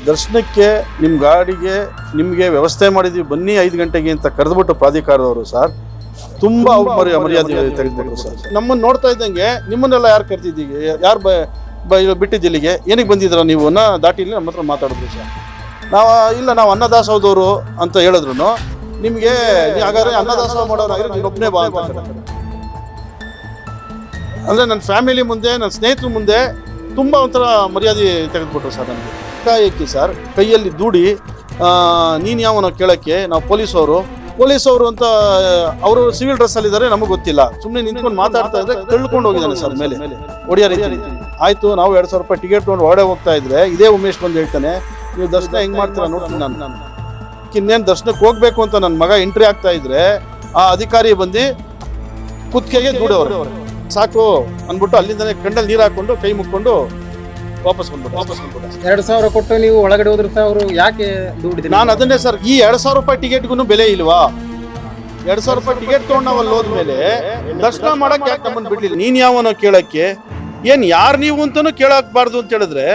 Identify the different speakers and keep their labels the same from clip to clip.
Speaker 1: ದರ್ಶನಕ್ಕೆ ನಿಮ್ಮ ಗಾಡಿಗೆ ನಿಮಗೆ ವ್ಯವಸ್ಥೆ ಮಾಡಿದ್ವಿ ಬನ್ನಿ 5 ಗಂಟೆಗೆ ಅಂತ ಕರೆದುಬಿಟ್ಟು ಪ್ರಾಧಿಕಾರದವರು ಸರ್ ತುಂಬ ಮರ್ಯಾದೆ ತೆಗೆದುಬಿಟ್ರು ಸರ್. ನಮ್ಮನ್ನು ನೋಡ್ತಾ ಇದ್ದಂಗೆ ನಿಮ್ಮನ್ನೆಲ್ಲ ಯಾರು ಕರ್ತಿದ್ದೀವಿ, ಯಾರು ಬಿಟ್ಟಿದ್ದಿಲ್ಲಿಗೆ ಏನಕ್ಕೆ ಬಂದಿದ್ದೀರ ನೀವು ಅನ್ನೋ ದಾಟಿಲಿ ನಮ್ಮ ಹತ್ರ ಮಾತಾಡಿದ್ರು ಸರ್. ನಾವು ಅನ್ನದಾಸೋಹದವರು ಅಂತ ಹೇಳಿದ್ರು ನಿಮಗೆ ಹಾಗಾದ್ರೆ ಅನ್ನದಾಸೋಹ ಮಾಡೋರಾಗಿದ್ರೆ ನೀನೊಬ್ಬನೇ ಬಾ ಅಂತ. ಅಂದರೆ ನನ್ನ ಫ್ಯಾಮಿಲಿ ಮುಂದೆ ನನ್ನ ಸ್ನೇಹಿತರ ಮುಂದೆ ತುಂಬ ಒಂಥರ ಮರ್ಯಾದೆ ತೆಗೆದುಬಿಟ್ರು ಸರ್. ನನಗೆ ಕಾಯಕ್ಕೆ ಸರ್ ಕೈಯಲ್ಲಿ ದೂಡಿ ನೀನು ಯಾವನೋ ಕೇಳೋಕ್ಕೆ ನಾವು ಪೊಲೀಸವರು ಅಂತ ಅವರು ಸಿವಿಲ್ ಡ್ರೆಸ್ಸಲ್ಲಿದ್ದಾರೆ, ನಮಗೆ ಗೊತ್ತಿಲ್ಲ. ಸುಮ್ಮನೆ ನಿಂತ್ಕೊಂಡು ಮಾತಾಡ್ತಾ ಇದ್ರೆ ತಳ್ಕೊಂಡು ಹೋಗಿದ್ದಾನೆ ಸರ್ ಮೇಲೆ ಹೊಡಿಯೋ ರೀತಿ. ಆಯಿತು, ನಾವು 2,000 ರೂಪಾಯಿ ಟಿಕೆಟ್ ತೊಗೊಂಡು ಹೊರಡೆ ಹೋಗ್ತಾ ಇದ್ರೆ ಇದೇ ಉಮೇಶ್ ಬಂದು ಹೇಳ್ತಾನೆ, ನೀವು ದರ್ಶನ ಹೆಂಗೆ ಮಾಡ್ತೀರಾ ನೋಡ್ತೀನಿ ನಾನು. ಇನ್ನೇನು ದರ್ಶನಕ್ಕೆ ಹೋಗ್ಬೇಕು ಅಂತ ನನ್ನ ಮಗ ಎಂಟ್ರಿ ಆಗ್ತಾ ಇದ್ರೆ ಆ ಅಧಿಕಾರಿ ಬಂದು ಕುತ್ತಿಗೆಗೆ ದೂಡೋರು. ಸಾಕು ಅಂದ್ಬಿಟ್ಟು ಅಲ್ಲಿಂದನೇ ಕಂಡಲ್ಲಿ ನೀರು ಹಾಕೊಂಡು ಕೈ ಮುಕ್ಕೊಂಡು ವಾಪಸ್ ಬಂದ್ಬಿಟ್ಟು
Speaker 2: 2,000 ಕೊಟ್ಟು ನೀವು ಒಳಗಡೆ ಹೋದ್ರೆ ಸರ್ ಅವರು ಯಾಕೆ ದುಡ್ಡಿದ್ರು?
Speaker 1: ನಾನು ಅದನ್ನೇ ಸರ್, ಈ 2,000 ರೂಪಾಯಿ ಟಿಕೆಟ್ಗೂ ಬೆಲೆ ಇಲ್ವಾ? 2,000 ರೂಪಾಯಿ ಟಿಕೆಟ್ ತೊಗೊಂಡು ನಾವು ಅಲ್ಲಿ ಹೋದ್ಮೇಲೆ ದರ್ಶನ ಮಾಡಕ್ಕೆ ಯಾಕೆ ನಮ್ಮನ್ನು ಬಿಡ್ಲಿಲ್ಲ? ನೀನು ಯಾವನೋ ಕೇಳಕ್ಕೆ, ಏನು ಯಾರು ನೀವು ಅಂತಲೂ ಕೇಳಕ್ಬಾರ್ದು ಅಂತ ಹೇಳಿದ್ರೆ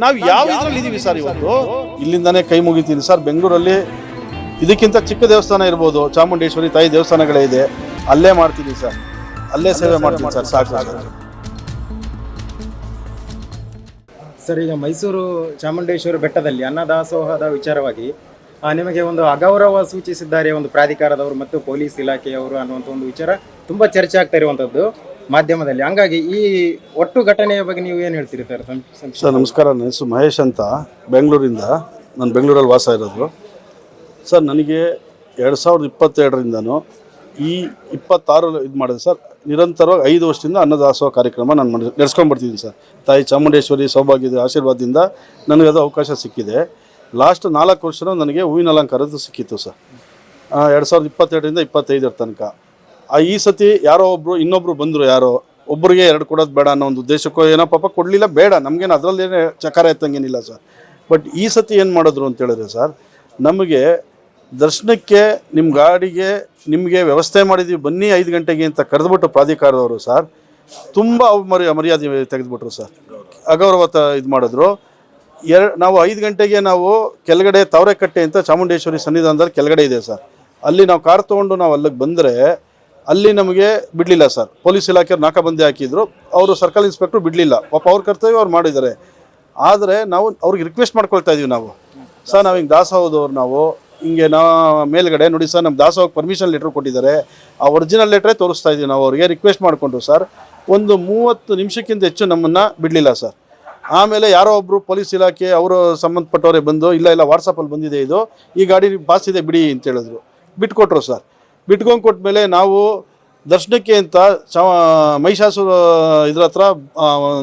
Speaker 1: ನಾವು ಯಾವ ಇದ್ರಲ್ಲಿ ಇದೀವಿ ಸರ್ ಇವತ್ತು? ಇಲ್ಲಿಂದಾನೇ ಕೈ ಮುಗಿತೀನಿ ಸರ್. ಬೆಂಗಳೂರಲ್ಲಿ ಇದಕ್ಕಿಂತ ಚಿಕ್ಕ ದೇವಸ್ಥಾನ ಇರ್ಬೋದು, ಚಾಮುಂಡೇಶ್ವರಿ ತಾಯಿ ದೇವಸ್ಥಾನಗಳೇ ಇದೆ, ಅಲ್ಲೇ ಮಾಡ್ತೀನಿ ಸರ್, ಅಲ್ಲೇ ಸೇವೆ ಮಾಡ್ತೀನಿ ಸರ್, ಸಾಕು
Speaker 2: ಸರ್. ಈಗ ಮೈಸೂರು ಚಾಮುಂಡೇಶ್ವರಿ ಬೆಟ್ಟದಲ್ಲಿ ಅನ್ನದಾಸೋಹದ ವಿಚಾರವಾಗಿ ನಿಮಗೆ ಒಂದು ಅಗೌರವ ಸೂಚಿಸಿದ್ದಾರೆ ಒಂದು ಪ್ರಾಧಿಕಾರದವರು ಮತ್ತು ಪೊಲೀಸ್ ಇಲಾಖೆಯವರು ಅನ್ನುವಂಥ ಒಂದು ವಿಚಾರ ತುಂಬ ಚರ್ಚೆ ಆಗ್ತಾ ಇರುವಂಥದ್ದು ಮಾಧ್ಯಮದಲ್ಲಿ. ಹಂಗಾಗಿ ಈ ಒಟ್ಟು ಘಟನೆಯ ಬಗ್ಗೆ ನೀವು ಏನು ಹೇಳ್ತೀರಿ ಸರ್?
Speaker 1: ಸರ್ ನಮಸ್ಕಾರ, ನನ್ನ ಹೆಸರು ಮಹೇಶ್ ಅಂತ, ಬೆಂಗಳೂರಿಂದ. ನಾನು ಬೆಂಗಳೂರಲ್ಲಿ ವಾಸ ಇರೋದು ಸರ್. ನನಗೆ 2022ರಿಂದನೂ ಈ 26 ಇದು ಮಾಡಿದೆ ಸರ್. ನಿರಂತರವಾಗಿ 5 ವರ್ಷದಿಂದ ಅನ್ನದಾಸೋಹ ಕಾರ್ಯಕ್ರಮ ನಾನು ನಡೆಸ್ಕೊಂಡ್ಬರ್ತಿದ್ದೀನಿ ಸರ್. ತಾಯಿ ಚಾಮುಂಡೇಶ್ವರಿ ಸೌಭಾಗ್ಯದ ಆಶೀರ್ವಾದದಿಂದ ನನಗದು ಅವಕಾಶ ಸಿಕ್ಕಿದೆ. ಲಾಸ್ಟ್ 4 ವರ್ಷನೂ ನನಗೆ ಹೂವಿನ ಅಲಂಕಾರದ್ದು ಸಿಕ್ಕಿತ್ತು ಸರ್, 2022ರಿಂದ 25 ತನಕ. ಈ ಸತಿ ಯಾರೋ ಇನ್ನೊಬ್ರು ಬಂದರು, ಯಾರೋ ಒಬ್ಬರಿಗೆ 2 ಕೊಡೋದು ಬೇಡ ಅನ್ನೋ ಒಂದು ಉದ್ದೇಶಕ್ಕೋ ಏನೋ ಪಾಪ ಕೊಡಲಿಲ್ಲ, ಬೇಡ ನಮಗೇನು ಅದರಲ್ಲೇನೇ ಚಕಾರ ಎತ್ತಂಗೇನಿಲ್ಲ ಸರ್. ಬಟ್ ಈ ಸತಿ ಏನು ಮಾಡಿದ್ರು ಅಂತ ಹೇಳಿದ್ರೆ ಸರ್, ನಮಗೆ ದರ್ಶನಕ್ಕೆ ನಿಮ್ಮ ಗಾಡಿಗೆ ನಿಮಗೆ ವ್ಯವಸ್ಥೆ ಮಾಡಿದ್ವಿ ಬನ್ನಿ 5 ಗಂಟೆಗೆ ಅಂತ ಕರೆದುಬಿಟ್ಟು ಪ್ರಾಧಿಕಾರದವರು ಸರ್ ತುಂಬ ಮರ್ಯಾದೆ ತೆಗೆದುಬಿಟ್ರು ಸರ್. ಅಗೌರವ ಇದು ಮಾಡಿದ್ರು. ನಾವು 5 ಗಂಟೆಗೆ ನಾವು ಕೆಳಗಡೆ ತಾವರೆಕಟ್ಟೆ ಅಂತ ಚಾಮುಂಡೇಶ್ವರಿ ಸನ್ನಿಧಾನದಲ್ಲಿ ಕೆಳಗಡೆ ಇದೆ ಸರ್. ಅಲ್ಲಿ ನಾವು ಕಾರ್ ತೊಗೊಂಡು ನಾವು ಅಲ್ಲಿಗೆ ಬಂದರೆ ಅಲ್ಲಿ ನಮಗೆ ಬಿಡಲಿಲ್ಲ ಸರ್. ಪೊಲೀಸ್ ಇಲಾಖೆಯವ್ರು ನಾಕಾಬಂದಿ ಹಾಕಿದ್ರು, ಅವರು ಸರ್ಕಲ್ ಇನ್ಸ್ಪೆಕ್ಟ್ರು ಬಿಡಲಿಲ್ಲ. ಪಾಪ ಅವ್ರ ಕರ್ತವ್ಯ ಅವ್ರು ಮಾಡಿದ್ದಾರೆ. ಆದರೆ ನಾವು ಅವ್ರಿಗೆ ರಿಕ್ವೆಸ್ಟ್ ಮಾಡ್ಕೊಳ್ತಾ ಇದೀವಿ ನಾವು, ಸರ್ ನಾವು ಹಿಂಗೆ ದಾಸೋಹದವ್ರು, ನಾವು ಹಿಂಗೆ ಮೇಲ್ಗಡೆ ನೋಡಿ ಸರ್ ನಮ್ಮ ದಾಸೋಹಕ್ಕೆ ಪರ್ಮಿಷನ್ ಲೆಟ್ರ್ ಕೊಟ್ಟಿದ್ದಾರೆ, ಆ ಒರಿಜಿನಲ್ ಲೆಟ್ರೇ ತೋರಿಸ್ತಾ ಇದ್ದೀವಿ ನಾವು ಅವ್ರಿಗೆ. ರಿಕ್ವೆಸ್ಟ್ ಮಾಡಿಕೊಂಡು ಸರ್ ಒಂದು 30 ನಿಮಿಷಕ್ಕಿಂತ ಹೆಚ್ಚು ನಮ್ಮನ್ನು ಬಿಡಲಿಲ್ಲ ಸರ್. ಆಮೇಲೆ ಯಾರೋ ಒಬ್ಬರು ಪೊಲೀಸ್ ಇಲಾಖೆ ಅವರು ಸಂಬಂಧಪಟ್ಟವರೇ ಬಂದು ಇಲ್ಲ ವಾಟ್ಸಪ್ಪಲ್ಲಿ ಬಂದಿದೆ, ಇದು ಈ ಗಾಡಿ ಪಾಸ್ ಇದೆ ಬಿಡಿ ಅಂತ ಹೇಳಿದ್ರು, ಬಿಟ್ಕೊಟ್ರು ಸರ್. ಬಿಟ್ಕೊಂಡು ಕೊಟ್ಮೇಲೆ ನಾವು ದರ್ಶನಕ್ಕೆ ಅಂತ ಮಹಿಷಾಸುರ ಇದ್ರ ಹತ್ರ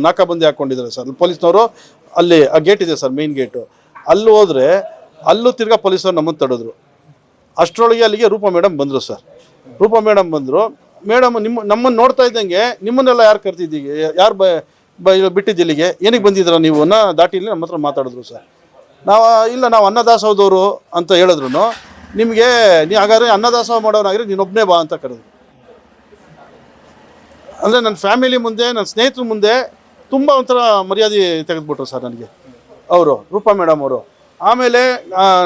Speaker 1: ನಾಕಾಬಂದಿ ಹಾಕ್ಕೊಂಡಿದ್ದಾರೆ ಸರ್ ಪೊಲೀಸ್ನವರು. ಅಲ್ಲಿ ಆ ಗೇಟ್ ಇದೆ ಸರ್, ಮೇನ್ ಗೇಟು. ಅಲ್ಲಿ ಹೋದರೆ ಅಲ್ಲೂ ತಿರ್ಗಾ ಪೊಲೀಸರು ನಮ್ಮನ್ನು ತಡೆದ್ರು. ಅಷ್ಟರೊಳಗೆ ಅಲ್ಲಿಗೆ ರೂಪಾ ಮೇಡಮ್ ಬಂದರು ಸರ್. ರೂಪಾ ಮೇಡಮ್ ಬಂದರು. ಮೇಡಮ್ ನಮ್ಮನ್ನು ನೋಡ್ತಾ ಇದ್ದಂಗೆ ನಿಮ್ಮನ್ನೆಲ್ಲ ಯಾರು ಕರ್ತಿದ್ದೀವಿ, ಯಾರು ಬಿಟ್ಟಿದ್ದಿಲ್ಲಿಗೆ ಏನಕ್ಕೆ ಬಂದಿದ್ದೀರ ನೀವು ಅನ್ನೋ ದಾಟಿಲಿ ನಮ್ಮ ಹತ್ರ ಮಾತಾಡಿದ್ರು ಸರ್. ನಾವು ಅನ್ನದಾಸೋಹದವರು ಅಂತ ಹೇಳಿದ್ರು ನಿಮಗೆ ಹಾಗಾದ್ರೆ ಅನ್ನದಾಸೋಹ ಮಾಡೋನಾಗಿದ್ರೆ ನೀನೊಬ್ಬನೇ ಬಾ ಅಂತ ಕರೆದ್ರು. ಅಂದರೆ ನನ್ನ ಫ್ಯಾಮಿಲಿ ಮುಂದೆ ನನ್ನ ಸ್ನೇಹಿತರ ಮುಂದೆ ತುಂಬ ಒಂಥರ ಮರ್ಯಾದೆ ತೆಗೆದುಬಿಟ್ರು ಸರ್ ನನಗೆ ಅವರು, ರೂಪಾ ಮೇಡಮ್ ಅವರು. ಆಮೇಲೆ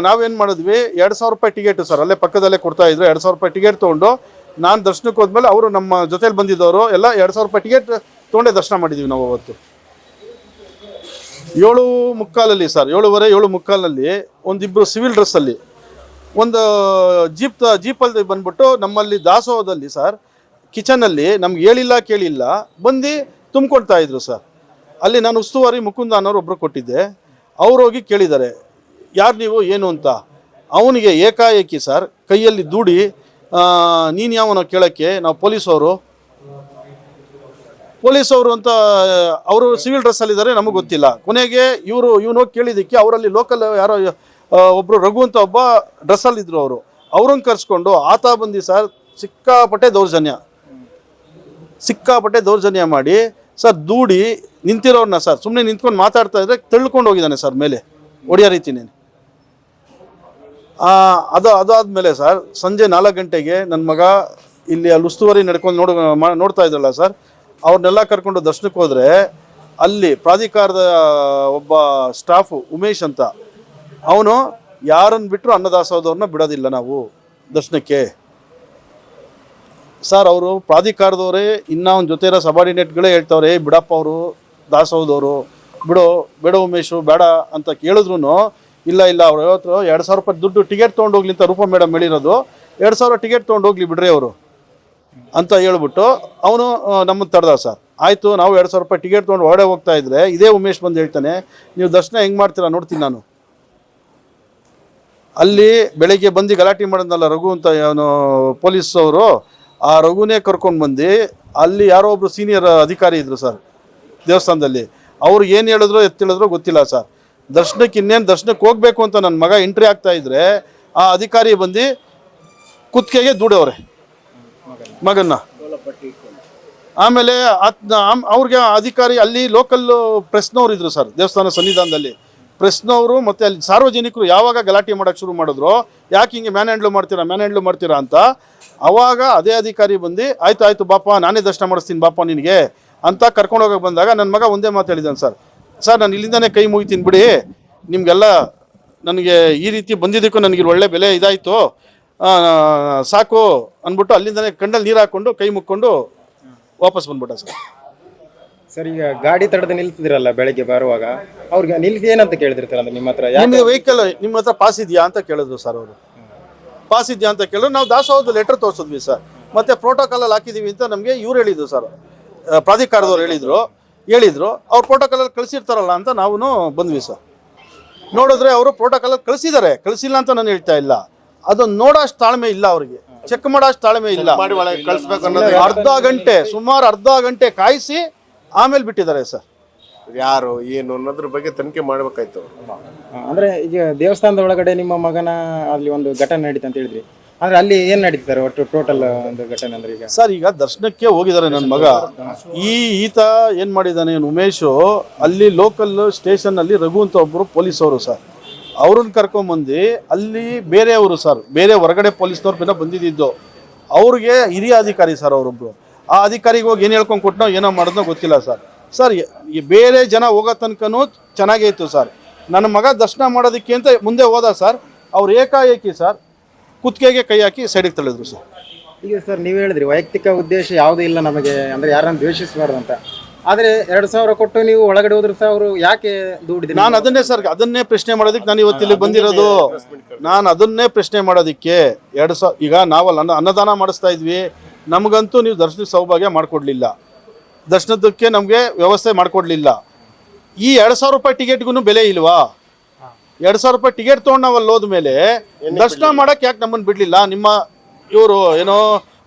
Speaker 1: ನಾವೇನು ಮಾಡಿದ್ವಿ, 2,000 ರೂಪಾಯಿ ಟಿಕೆಟು ಸರ್, ಅಲ್ಲೇ ಪಕ್ಕದಲ್ಲೇ ಕೊಡ್ತಾಯಿದ್ರು. 2,000 ರೂಪಾಯಿ ಟಿಕೆಟ್ ತೊಗೊಂಡು ನಾನು ದರ್ಶನಕ್ಕೆ ಹೋದ್ಮೇಲೆ ಅವರು ನಮ್ಮ ಜೊತೇಲಿ ಬಂದಿದ್ದವರು ಎಲ್ಲ 2,000 ರೂಪಾಯಿ ಟಿಕೆಟ್ ತೊಗೊಂಡೇ ದರ್ಶನ ಮಾಡಿದ್ವಿ ನಾವು ಅವತ್ತು. 7:45 ಸರ್, 7:15 7:45 ಒಂದಿಬ್ಬರು ಸಿವಿಲ್ ಡ್ರೆಸ್ಸಲ್ಲಿ ಒಂದು ಜೀಪಲ್ಲಿ ಬಂದ್ಬಿಟ್ಟು ನಮ್ಮಲ್ಲಿ ದಾಸೋಹದಲ್ಲಿ ಸರ್ ಕಿಚನಲ್ಲಿ ನಮ್ಗೆ ಹೇಳಿಲ್ಲ ಕೇಳಿಲ್ಲ ಬಂದು ತುಂಬಿಕೊಡ್ತಾ ಇದ್ರು ಸರ್. ಅಲ್ಲಿ ನಾನು ಉಸ್ತುವಾರಿ ಮುಕುಂದ ಅನ್ನೋರು ಒಬ್ಬರು ಕೊಟ್ಟಿದ್ದೆ. ಅವ್ರು ಹೋಗಿ ಕೇಳಿದ್ದಾರೆ, ಯಾರು ನೀವು ಏನು ಅಂತ. ಅವನಿಗೆ ಏಕಾಏಕಿ ಸರ್ ಕೈಯಲ್ಲಿ ದೂಡಿ ನೀನು ಯಾವನೋ ಕೇಳೋಕ್ಕೆ ನಾವು ಪೊಲೀಸವರು ಅಂತ ಅವರು ಸಿವಿಲ್ ಡ್ರೆಸ್ಸಲ್ಲಿದ್ದಾರೆ, ನಮಗೆ ಗೊತ್ತಿಲ್ಲ. ಕೊನೆಗೆ ಇವನು ಹೋಗಿ ಕೇಳಿದ್ದಕ್ಕೆ ಅವರಲ್ಲಿ ಲೋಕಲ್ ಯಾರೋ ಒಬ್ಬರು ರಘು ಅಂತ ಒಬ್ಬ ಡ್ರೆಸ್ಸಲ್ಲಿದ್ದರು, ಅವ್ರನ್ನ ಕರೆಸ್ಕೊಂಡು ಆತ ಬಂದು ಸರ್ ಸಿಕ್ಕಾಪಟ್ಟೆ ದೌರ್ಜನ್ಯ ಮಾಡಿ ಸರ್ ದೂಡಿ ನಿಂತಿರೋರನ್ನ ಸರ್ ಸುಮ್ಮನೆ ನಿಂತ್ಕೊಂಡು ಮಾತಾಡ್ತಾ ಇದ್ರೆ ತಳ್ಕೊಂಡು ಹೋಗಿದ್ದಾನೆ ಸರ್ ಮೇಲೆ ಹೊಡಿಯೋ ರೀತಿನೇ. ಅದಾದಮೇಲೆ ಸರ್ ಸಂಜೆ 4 ಗಂಟೆಗೆ ನನ್ನ ಮಗ ಇಲ್ಲಿ ಅಲ್ಲಿ ಉಸ್ತುವಾರಿ ನಡ್ಕೊಂಡು ನೋಡ್ತಾ ಇದ್ರಲ್ಲ ಸರ್, ಅವ್ರನ್ನೆಲ್ಲ ಕರ್ಕೊಂಡು ದರ್ಶನಕ್ಕೆ ಹೋದರೆ ಅಲ್ಲಿ ಪ್ರಾಧಿಕಾರದ ಒಬ್ಬ ಸ್ಟಾಫು ಉಮೇಶ್ ಅಂತ ಅವನು ಯಾರನ್ನು ಬಿಟ್ಟರು ಅನ್ನದಾಸೋಹದವ್ರನ್ನ ಬಿಡೋದಿಲ್ಲ ನಾವು ದರ್ಶನಕ್ಕೆ. ಸರ್ ಅವರು ಪ್ರಾಧಿಕಾರದವರೇ ಇನ್ನೂ ಅವ್ನ ಜೊತೆ ಇರೋ ಸಬಾರ್ಡಿನೇಟ್ಗಳೇ ಹೇಳ್ತಾವ್ರೆ, ಬಿಡಪ್ಪ ಅವರು ದಾಸೋಹದವರು, ಬೇಡ ಉಮೇಶು ಬೇಡ ಅಂತ ಕೇಳಿದ್ರು ಇಲ್ಲ ಅವ್ರು 2,000 ರೂಪಾಯಿ ದುಡ್ಡು ಟಿಕೆಟ್ ತೊಗೊಂಡೋಗ್ಲಿ ಅಂತ ರೂಪಾ ಮೇಡಮ್ ಹೇಳಿರೋದು, 2,000 ಟಿಕೆಟ್ ತೊಗೊಂಡೋಗ್ಲಿ ಬಿಡ್ರಿ ಅವರು ಅಂತ ಹೇಳ್ಬಿಟ್ಟು ಅವನು ನಮ್ಮನ್ನು ತಡೆದ ಸರ್. ಆಯಿತು, ನಾವು 2,000 ರೂಪಾಯಿ ಟಿಕೆಟ್ ತೊಗೊಂಡು ಹೊರಡೆ ಹೋಗ್ತಾ ಇದ್ರೆ ಇದೇ ಉಮೇಶ್ ಬಂದು ಹೇಳ್ತಾನೆ, ನೀವು ದರ್ಶನ ಹೆಂಗೆ ಮಾಡ್ತೀರಾ ನೋಡ್ತೀನಿ ನಾನು. ಅಲ್ಲಿ ಬೆಳಗ್ಗೆ ಬಂದು ಗಲಾಟೆ ಮಾಡಿದ್ನಲ್ಲ ರಘು ಅಂತ ಅವನು ಪೊಲೀಸ್ ಅವರು, ಆ ರಘುನೇ ಕರ್ಕೊಂಡು ಬಂದು ಅಲ್ಲಿ ಯಾರೋ ಒಬ್ರು ಸೀನಿಯರ್ ಅಧಿಕಾರಿ ಇದ್ರು ಸರ್ ದೇವಸ್ಥಾನದಲ್ಲಿ, ಅವ್ರು ಏನು ಹೇಳಿದ್ರು ಎತ್ತಿಳಿದ್ರು ಗೊತ್ತಿಲ್ಲ ಸರ್. ದರ್ಶನಕ್ಕೆ ಹೋಗ್ಬೇಕು ಅಂತ ನನ್ನ ಮಗ ಎಂಟ್ರಿ ಆಗ್ತಾ ಇದ್ರೆ ಆ ಅಧಿಕಾರಿ ಬಂದು ಕುತ್ತಿಗೆಗೆ ದೂಡವ್ರೆ ಮಗನ್ನ. ಆಮೇಲೆ ಅವ್ರಿಗೆ ಅಧಿಕಾರಿ ಅಲ್ಲಿ ಲೋಕಲ್ ಪ್ರೆಸ್ನವ್ರು ಇದ್ರು ಸರ್ ದೇವಸ್ಥಾನ ಸನ್ನಿಧಾನದಲ್ಲಿ, ಪ್ರೆಸ್ನವರು ಮತ್ತು ಅಲ್ಲಿ ಸಾರ್ವಜನಿಕರು ಯಾವಾಗ ಗಲಾಟೆ ಮಾಡೋಕ್ಕೆ ಶುರು ಮಾಡಿದ್ರು, ಯಾಕೆ ಹಿಂಗೆ ಮ್ಯಾನ್ ಹ್ಯಾಂಡ್ಲು ಮಾಡ್ತೀರಾ ಅಂತ, ಅವಾಗ ಅದೇ ಅಧಿಕಾರಿ ಬಂದು ಆಯ್ತು ಬಾಪ ನಾನೇ ದರ್ಶನ ಮಾಡಿಸ್ತೀನಿ ಬಾಪ ನಿನಗೆ ಅಂತ ಕರ್ಕೊಂಡು ಹೋಗೋಕೆ ಬಂದಾಗ ನನ್ನ ಮಗ ಒಂದೇ ಮಾತು ಹೇಳಿದ್ದಾನೆ ಸರ್ ನಾನು ಇಲ್ಲಿಂದನೇ ಕೈ ಮುಗಿತೀನಿ ಬಿಡಿ, ನಿಮಗೆಲ್ಲ ನನಗೆ ಈ ರೀತಿ ಬಂದಿದ್ದಕ್ಕೂ ನನಗೆ ಒಳ್ಳೆ ಬೆಲೆ ಇದಾಯಿತು ಸಾಕು ಅಂದ್ಬಿಟ್ಟು ಅಲ್ಲಿಂದನೇ ಕಣ್ಣಲ್ಲಿ ನೀರು ಹಾಕ್ಕೊಂಡು ಕೈ ಮುಕ್ಕೊಂಡು ವಾಪಸ್ ಬಂದ್ಬಿಟ್ಟ
Speaker 2: ಸರ್. ಈಗ ಗಾಡಿ ತಡೆದು ನಿಲ್ತಿದ್ರಲ್ಲ ಬೆಳಗ್ಗೆ ಬರುವಾಗ, ಅವ್ರಿಗೆ ನಿಲ್ಸಿ ಏನಂತ ಕೇಳಿದಿರ್ತಾರ ನಿಮ್ಮ ಹತ್ರ?
Speaker 1: ನಿಮ್ಮ ವೆಹಿಕಲ್ ನಿಮ್ಮ ಹತ್ರ ಪಾಸ್ ಇದೆಯಾ ಅಂತ ಕೇಳಿದ್ರು ಸರ್. ಅವರು ಪಾಸ್ ಇದೆಯಾ ಅಂತ ಕೇಳಿದ್ರು, ನಾವು ದಾಸೋಹದ ಲೆಟರ್ ತೋರಿಸಿದ್ವಿ ಸರ್, ಮತ್ತು ಪ್ರೋಟೋಕಾಲಲ್ಲಿ ಹಾಕಿದ್ದೀವಿ ಅಂತ ನಮಗೆ ಇವ್ರು ಹೇಳಿದ್ರು ಸರ್, ಪ್ರಾಧಿಕಾರದವ್ರು ಹೇಳಿದ್ರು ಅವ್ರು ಪ್ರೋಟೋಕಾಲಲ್ಲಿ ಕಳಿಸಿರ್ತಾರಲ್ಲ ಅಂತ ನಾವು ಬಂದ್ವಿ ಸರ್. ನೋಡಿದ್ರೆ ಅವರು ಪ್ರೋಟೋಕಾಲಲ್ಲಿ ಕಳಿಸಿಲ್ಲ ಅಂತ ನಾನು ಹೇಳ್ತಾ ಇಲ್ಲ, ಅದನ್ನು ನೋಡೋಷ್ಟು ತಾಳ್ಮೆ ಇಲ್ಲ ಅವ್ರಿಗೆ, ಚೆಕ್ ಮಾಡೋಷ್ಟು ತಾಳ್ಮೆ ಇಲ್ಲ. ಸುಮಾರು ಅರ್ಧ ಗಂಟೆ ಕಾಯಿಸಿ ಆಮೇಲೆ ಬಿಟ್ಟಿದ್ದಾರೆ ಸರ್.
Speaker 3: ಯಾರು ಏನು ಅನ್ನೋದ್ರ ಬಗ್ಗೆ ತನಿಖೆ ಮಾಡ್ಬೇಕಾಯ್ತು.
Speaker 2: ಅಂದ್ರೆ ಈಗ ದೇವಸ್ಥಾನದ ಒಳಗಡೆ ನಿಮ್ಮ ಮಗನ ಅಲ್ಲಿ ಒಂದು ಘಟನೆ ನಡೀತು ಅಂತ ಹೇಳಿದ್ರಿ, ಅಂದ್ರೆ ಅಲ್ಲಿ ಏನ್ ನಡೀತಾರೆ ಒಟ್ಟು ಟೋಟಲ್ ಒಂದು ಘಟನೆ ಅಂದ್ರೆ? ಈಗ
Speaker 1: ಸರ್ ಈಗ ದರ್ಶನಕ್ಕೆ ಹೋಗಿದ್ದಾರೆ ನನ್ನ ಮಗ, ಈತ ಏನ್ ಮಾಡಿದ್ದಾನೆ ಉಮೇಶು, ಅಲ್ಲಿ ಲೋಕಲ್ ಸ್ಟೇಷನ್ ಅಲ್ಲಿ ರಘು ಅಂತ ಒಬ್ರು ಪೊಲೀಸ್ ಅವರು ಸರ್, ಅವ್ರನ್ನ ಕರ್ಕೊಂಬಂದು ಅಲ್ಲಿ ಬೇರೆಯವರು ಸರ್, ಬೇರೆ ಹೊರಗಡೆ ಪೊಲೀಸ್ನವ್ರು ಬಂದಿದ್ದು, ಅವ್ರಿಗೆ ಹಿರಿಯ ಅಧಿಕಾರಿ ಸರ್ ಅವರೊಬ್ರು, ಆ ಅಧಿಕಾರಿಗೆ ಹೋಗಿ ಏನು ಹೇಳ್ಕೊಂಡು ಕೊಟ್ಟನೋ ಏನೋ ಮಾಡಿದ್ನೋ ಗೊತ್ತಿಲ್ಲ ಸರ್. ಈ ಬೇರೆ ಜನ ಹೋಗೋ ತನಕನೂ ಚೆನ್ನಾಗೇ ಇತ್ತು ಸರ್. ನನ್ನ ಮಗ ದರ್ಶನ ಮಾಡೋದಕ್ಕೆ ಅಂತ ಮುಂದೆ ಹೋದ ಸರ್, ಅವ್ರು ಏಕಾಏಕಿ ಸರ್ ಕುತ್ತಿಗೆಗೆ ಕೈ ಹಾಕಿ ಸೈಡಿಗೆ ತಳ್ಳಿದ್ರು ಸರ್.
Speaker 2: ಈಗ ಸರ್ ನೀವು ಹೇಳಿದ್ರಿ ವೈಯಕ್ತಿಕ ಉದ್ದೇಶ ಯಾವುದೂ ಇಲ್ಲ ನಮಗೆ, ಅಂದರೆ ಯಾರನ್ನು ದ್ವೇಷಿಸಬಾರ್ದು ಅಂತ, ಆದರೆ 2,000 ಕೊಟ್ಟು ನೀವು ಒಳಗಡೆ ಹೋದ್ರೆ ಸರ್ ಅವರು ಯಾಕೆ ದುಡ್ಡಿದ್ರು?
Speaker 1: ನಾನು ಅದನ್ನೇ ಪ್ರಶ್ನೆ ಮಾಡೋದಕ್ಕೆ ನಾನು ಇವತ್ತಿಲ್ಲಿ ಬಂದಿರೋದು. ನಾನು ಅದನ್ನೇ ಪ್ರಶ್ನೆ ಮಾಡೋದಕ್ಕೆ 2,000 ಈಗ ನಾವಲ್ಲ ಅನ್ನದಾನ ಮಾಡಿಸ್ತಾ ಇದ್ವಿ, ನಮಗಂತೂ ನೀವು ದರ್ಶನ ಸೌಭಾಗ್ಯ ಮಾಡಿಕೊಡ್ಲಿಲ್ಲ, ದರ್ಶನದಕ್ಕೆ ನಮಗೆ ವ್ಯವಸ್ಥೆ ಮಾಡಿಕೊಡ್ಲಿಲ್ಲ. ಈ 2,000 ರೂಪಾಯಿ ಟಿಕೆಟ್ಗೂ ಬೆಲೆ ಇಲ್ವಾ? 2,000 ರೂಪಾಯಿ ಟಿಕೆಟ್ ತೊಗೊಂಡು ನಾವು ಅಲ್ಲಿ ಹೋದ್ಮೇಲೆ ದರ್ಶನ ಮಾಡೋಕ್ಕೆ ಯಾಕೆ ನಮ್ಮನ್ನು ಬಿಡಲಿಲ್ಲ? ನಿಮ್ಮ ಇವರು ಏನೋ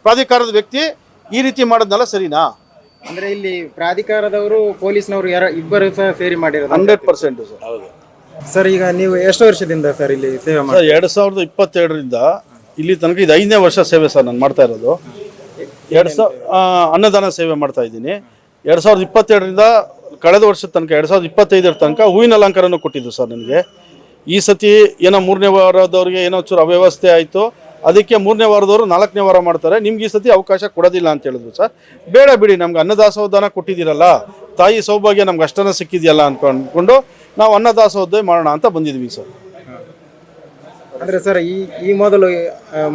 Speaker 1: ಪ್ರಾಧಿಕಾರದ ವ್ಯಕ್ತಿ ಈ ರೀತಿ ಮಾಡೋದ್ನಲ್ಲ ಸರಿನಾ?
Speaker 2: ಅಂದರೆ ಇಲ್ಲಿ ಪ್ರಾಧಿಕಾರದವರು ಪೊಲೀಸ್ನವರು ಇಬ್ಬರು ಸಹ ಸೇರಿ ಮಾಡಿರೋದು
Speaker 1: 100% ಸರ್. ಹೌದು
Speaker 2: ಸರ್. ಈಗ ನೀವು ಎಷ್ಟು ವರ್ಷದಿಂದ ಸರ್ ಇಲ್ಲಿ ಸೇವೆ
Speaker 1: ಮಾಡಿ? 2022ರಿಂದ ಇಲ್ಲಿ ತನಕ ಇದು 5ನೇ ವರ್ಷ ಸೇವೆ ಸರ್ ನಾನು ಮಾಡ್ತಾ ಇರೋದು. ಅನ್ನದಾನ ಸೇವೆ ಮಾಡ್ತಾ ಇದ್ದೀನಿ. 2022ರಿಂದ ಕಳೆದ ವರ್ಷದ ತನಕ 2025 ತನಕ ಹೂವಿನ ಅಲಂಕಾರನೂ ಕೊಟ್ಟಿದ್ದು ಸರ್ ನನಗೆ. ಈ ಸತಿ ಏನೋ 3ನೇ ವಾರದವ್ರಿಗೆ ಏನೋ ಚೂರು ಅವ್ಯವಸ್ಥೆ ಆಯಿತು, ಅದಕ್ಕೆ 3ನೇ ವಾರದವರು 4ನೇ ವಾರ ಮಾಡ್ತಾರೆ, ನಿಮ್ಗೆ ಈ ಸತಿ ಅವಕಾಶ ಕೊಡೋದಿಲ್ಲ ಅಂತ ಹೇಳಿದ್ರು ಸರ್. ಬೇಡ ಬಿಡಿ, ನಮ್ಗೆ ಅನ್ನದಾಸೋಹದಾನ ಕೊಟ್ಟಿದ್ದೀರಲ್ಲ, ತಾಯಿ ಸೌಭಾಗ್ಯ ನಮ್ಗೆ ಅಷ್ಟನ್ನ ಸಿಕ್ಕಿದೆಯಲ್ಲ ಅಂದ್ಕೊಂಡು ನಾವು ಅನ್ನದಾಸೋಹ ಮಾಡೋಣ ಅಂತ ಬಂದಿದ್ವಿ ಸರ್.
Speaker 2: ಅಂದರೆ ಸರ್ ಈ ಮೊದಲು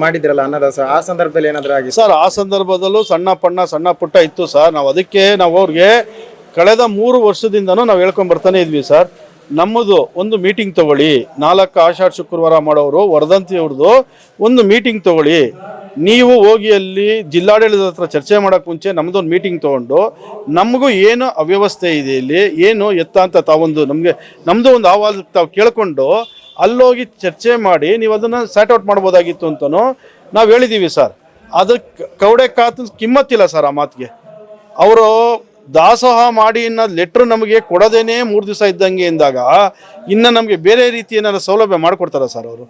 Speaker 2: ಮಾಡಿದ್ರಲ್ಲ ಅನ್ನದಾಸೋಹ, ಆ ಸಂದರ್ಭದಲ್ಲಿ ಏನಾದರೂ ಆಗಿ?
Speaker 1: ಸರ್ ಆ ಸಂದರ್ಭದಲ್ಲೂ ಸಣ್ಣ ಪುಟ್ಟ ಇತ್ತು ಸರ್. ನಾವು ಅವ್ರಿಗೆ ಕಳೆದ 3 ವರ್ಷದಿಂದನೂ ನಾವು ಹೇಳ್ಕೊಂಡು ಬರ್ತಾನೆ ಇದ್ವಿ ಸರ್, ನಮ್ಮದು ಒಂದು ಮೀಟಿಂಗ್ ತಗೊಳ್ಳಿ, 4 ಆಷಾಢ ಶುಕ್ರವಾರ ಮಾಡೋರು ವರ್ಧಂತಿ ಅವ್ರದ್ದು ಒಂದು ಮೀಟಿಂಗ್ ತಗೊಳ್ಳಿ, ನೀವು ಹೋಗಿ ಅಲ್ಲಿ ಜಿಲ್ಲಾಡಳಿತದ ಹತ್ರ ಚರ್ಚೆ ಮಾಡೋಕ್ಕೆ ಮುಂಚೆ ನಮ್ಮದೊಂದು ಮೀಟಿಂಗ್ ತೊಗೊಂಡು ನಮಗೂ ಏನು ಅವ್ಯವಸ್ಥೆ ಇದೆ ಇಲ್ಲಿ ಏನು ಎತ್ತ ಅಂತ ತಾವೊಂದು ನಮ್ಮದು ಒಂದು ಅಹವಾಲು ತಾವು ಕೇಳ್ಕೊಂಡು ಅಲ್ಲೋಗಿ ಚರ್ಚೆ ಮಾಡಿ ನೀವು ಅದನ್ನು ಸ್ಯಾಟ್ ಔಟ್ ಮಾಡ್ಬೋದಾಗಿತ್ತು ಅಂತಲೂ ನಾವು ಹೇಳಿದ್ದೀವಿ ಸರ್. ಅದಕ್ಕೆ ಕವಡೆ ಕಾತು ಕಿಮ್ಮತ್ತಿಲ್ಲ ಸರ್ ಆ ಮಾತಿಗೆ. ಅವರು ದಾಸೋಹ ಮಾಡಿ ಅನ್ನೋ ಲೆಟ್ರ್ ನಮಗೆ ಕೊಡೋದೇನೆ 3 ದಿವಸ ಇದ್ದಂಗೆ ಎಂದಾಗ ಇನ್ನು ನಮಗೆ ಬೇರೆ ರೀತಿ ಏನಾದ್ರು ಸೌಲಭ್ಯ ಮಾಡಿಕೊಡ್ತಾರ ಸರ್ ಅವರು?